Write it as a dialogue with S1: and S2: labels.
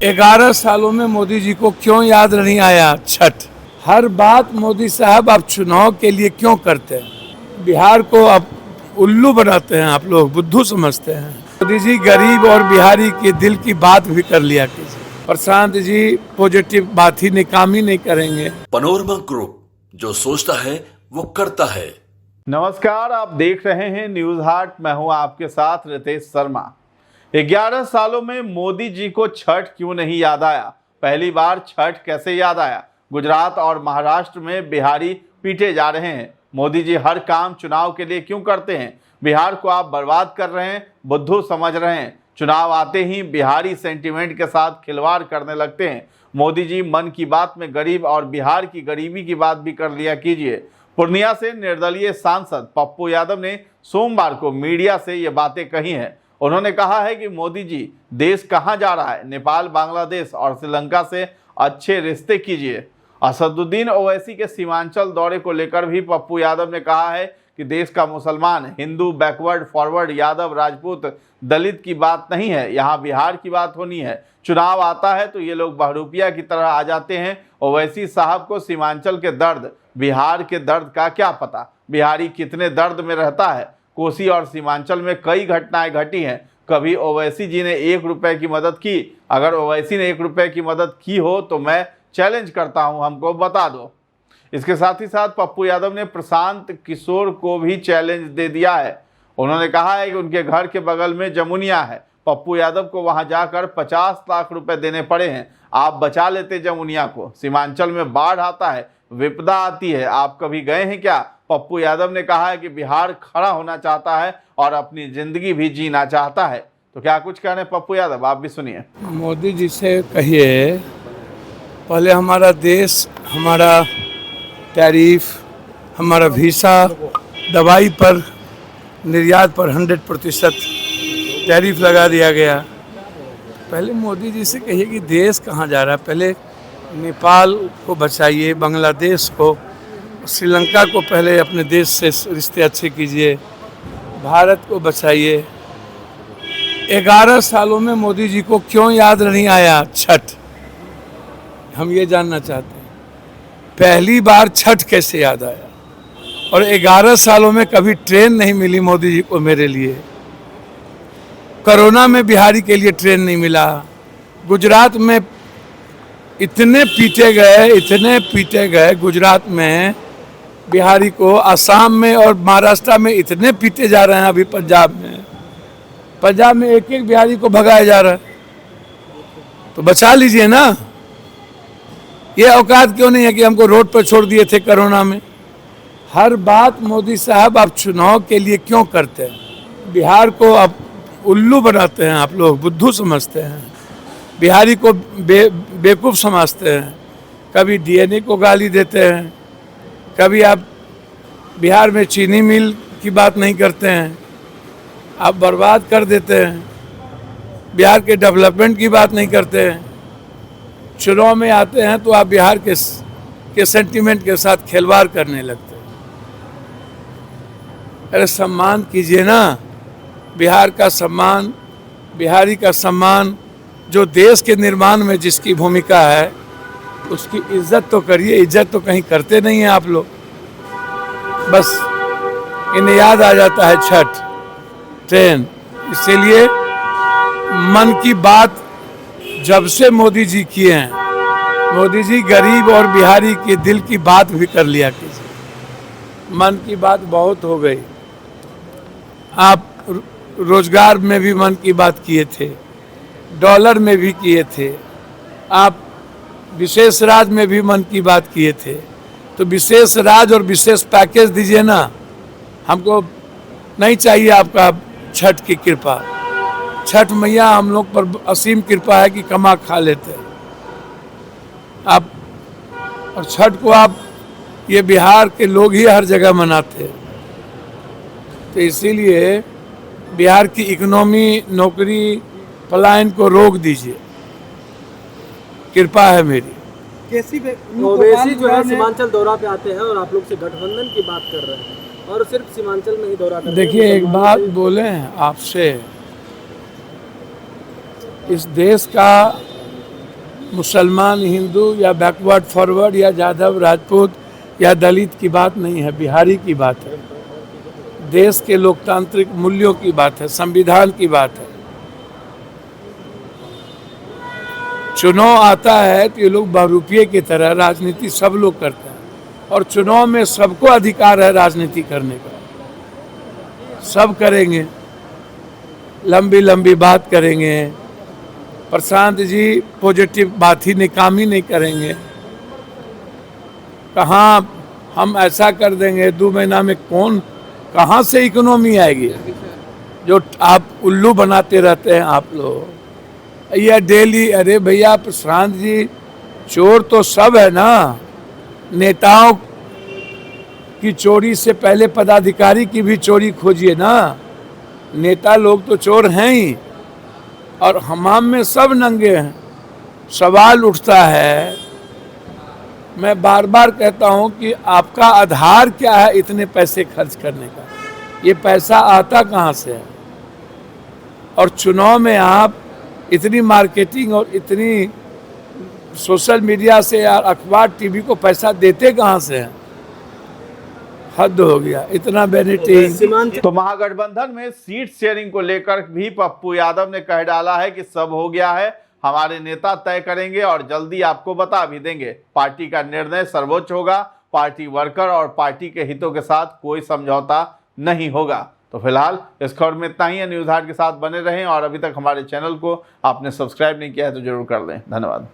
S1: 11 सालों में मोदी जी को क्यों याद नहीं आया छठ? हर बात मोदी साहब आप चुनाव के लिए क्यों करते हैं? बिहार को आप उल्लू बनाते हैं, आप लोग बुद्धू समझते हैं। मोदी जी गरीब और बिहारी के दिल की बात भी कर लिया कीजिए। प्रशांत जी पॉजिटिव बात ही काम ही नहीं करेंगे।
S2: पनोरमा ग्रुप, जो सोचता है वो करता है।
S3: नमस्कार, आप देख रहे हैं न्यूज हाट। मैं हूं आपके साथ रितेश शर्मा। 11 सालों में मोदी जी को छठ क्यों नहीं याद आया? पहली बार छठ कैसे याद आया? गुजरात और महाराष्ट्र में बिहारी पीटे जा रहे हैं। मोदी जी हर काम चुनाव के लिए क्यों करते हैं? बिहार को आप बर्बाद कर रहे हैं, बुद्धू समझ रहे हैं। चुनाव आते ही बिहारी सेंटिमेंट के साथ खिलवाड़ करने लगते हैं। मोदी जी मन की बात में गरीब और बिहार की गरीबी की बात भी कर लिया कीजिए। पूर्णिया से निर्दलीय सांसद पप्पू यादव ने सोमवार को मीडिया से ये बातें कही हैं। उन्होंने कहा है कि मोदी जी देश कहां जा रहा है, नेपाल, बांग्लादेश और श्रीलंका से अच्छे रिश्ते कीजिए। असदुद्दीन ओवैसी के सीमांचल दौरे को लेकर भी पप्पू यादव ने कहा है कि देश का मुसलमान, हिंदू, बैकवर्ड, फॉरवर्ड, यादव, राजपूत, दलित की बात नहीं है, यहाँ बिहार की बात होनी है। चुनाव आता है तो ये लोग बहरूपिया की तरह आ जाते हैं। ओवैसी साहब को सीमांचल के दर्द, बिहार के दर्द का क्या पता? बिहारी कितने दर्द में रहता है। कोसी और सीमांचल में कई घटनाएं घटी हैं। कभी ओवैसी जी ने 1 रुपए की मदद की? अगर ओवैसी ने 1 रुपए की मदद की हो तो मैं चैलेंज करता हूं, हमको बता दो। इसके साथ ही साथ पप्पू यादव ने प्रशांत किशोर को भी चैलेंज दे दिया है। उन्होंने कहा है कि उनके घर के बगल में जमुनिया है, पप्पू यादव को वहां जाकर 50 लाख रुपए देने पड़े हैं। आप बचा लेते जमुनिया को। सीमांचल में बाढ़ आता है, विपदा आती है, आप कभी गए हैं क्या? पप्पू यादव ने कहा है कि बिहार खड़ा होना चाहता है और अपनी जिंदगी भी जीना चाहता है। तो क्या कुछ कह रहे हैं पप्पू यादव, आप भी सुनिए।
S1: मोदी जी से कहिए, पहले हमारा देश, हमारा टैरिफ, हमारा वीसा, दवाई पर, निर्यात पर 100% टैरिफ लगा दिया गया। पहले मोदी जी से कहिए कि देश कहाँ जा रहा है। पहले नेपाल को बचाइए, बांग्लादेश को, श्रीलंका को पहले अपने देश से रिश्ते अच्छे कीजिए, भारत को बचाइए। 11 सालों में मोदी जी को क्यों याद नहीं आया छठ? हम ये जानना चाहते हैं। पहली बार छठ कैसे याद आया? और 11 सालों में कभी ट्रेन नहीं मिली मोदी जी को मेरे लिए। कोरोना में बिहारी के लिए ट्रेन नहीं मिला। गुजरात में इतने पीटे गए गुजरात में बिहारी को। आसाम में और महाराष्ट्र में इतने पीटे जा रहे हैं। अभी पंजाब में एक बिहारी को भगाया जा रहा है। तो बचा लीजिए ना। ये औकात क्यों नहीं है कि हमको रोड पर छोड़ दिए थे कोरोना में? हर बात मोदी साहब आप चुनाव के लिए क्यों करते हैं? बिहार को आप उल्लू बनाते हैं, आप लोग बुद्धू समझते हैं। बिहारी को बेवकूफ़ समझते हैं। कभी डीएनए को गाली देते हैं, कभी आप बिहार में चीनी मिल की बात नहीं करते हैं, आप बर्बाद कर देते हैं। बिहार के डेवलपमेंट की बात नहीं करते हैं। चुनाव में आते हैं तो आप बिहार के सेंटिमेंट के साथ खिलवाड़ करने लगते हैं। अरे सम्मान कीजिए ना, बिहार का सम्मान, बिहारी का सम्मान। जो देश के निर्माण में जिसकी भूमिका है उसकी इज्जत तो करिए। इज्जत तो कहीं करते नहीं हैं आप लोग। बस इन्हें याद आ जाता है छठ, ट्रेन। इसीलिए मन की बात जब से मोदी जी किए हैं, मोदी जी गरीब और बिहारी के दिल की बात भी कर लिया कीजिए। मन की बात बहुत हो गई। आप रोजगार में भी मन की बात किए थे, डॉलर में भी किए थे, आप विशेष राज में भी मन की बात किए थे। तो विशेष राज और विशेष पैकेज दीजिए ना। हमको नहीं चाहिए आपका छठ की कृपा। छठ मैया हम लोग पर असीम कृपा है कि कमा खा लेते हैं आप। और छठ को आप, ये बिहार के लोग ही हर जगह मनाते हैं। तो इसीलिए बिहार की इकोनॉमी, नौकरी, पलायन को रोक दीजिए, कृपा है मेरी।
S4: ओवैसी जो है सीमांचल दौरा पे आते हैं और आप लोग से गठबंधन की बात कर रहे हैं और सिर्फ सीमांचल में ही दौरा कर रहे हैं।
S1: देखिए, एक बात बोले आपसे, इस देश का मुसलमान, हिंदू या बैकवर्ड फॉरवर्ड या यादव, राजपूत या दलित की बात नहीं है, बिहारी की बात है। देश के लोकतांत्रिक मूल्यों की बात है, संविधान की बात है। चुनाव आता है तो ये लोग बहुरूपिये की तरह राजनीति सब लोग करते हैं, और चुनाव में सबको अधिकार है राजनीति करने का, सब करेंगे, लंबी लंबी बात करेंगे। प्रशांत जी पॉजिटिव बात ही नहीं, काम ही नहीं करेंगे। कहाँ हम ऐसा कर देंगे 2 महीना में, कौन कहाँ से इकोनॉमी आएगी? जो आप उल्लू बनाते रहते हैं आप लोग, ये डेली। अरे भैया प्रशांत जी, चोर तो सब है ना। नेताओं की चोरी से पहले पदाधिकारी की भी चोरी खोजिए ना। नेता लोग तो चोर हैं ही, और हमाम में सब नंगे हैं। सवाल उठता है, मैं बार बार कहता हूं कि आपका आधार क्या है इतने पैसे खर्च करने का? ये पैसा आता कहां से है? और चुनाव में आप इतनी मार्केटिंग और इतनी सोशल मीडिया से या अखबार टीवी को पैसा देते कहां से हैं? हद हो गया, इतना बेनिफिट।
S3: तो महागठबंधन में सीट शेयरिंग को लेकर भी पप्पू यादव ने कह डाला है कि सब हो गया है, हमारे नेता तय करेंगे और जल्दी आपको बता भी देंगे। पार्टी का निर्णय सर्वोच्च होगा, पार्टी वर्कर और पार्टी के हितों के साथ कोई समझौता नहीं होगा। तो फिलहाल इस खबर में इतना ही है। न्यूज़ हाट के साथ बने रहें, और अभी तक हमारे चैनल को आपने सब्सक्राइब नहीं किया है तो जरूर कर लें। धन्यवाद।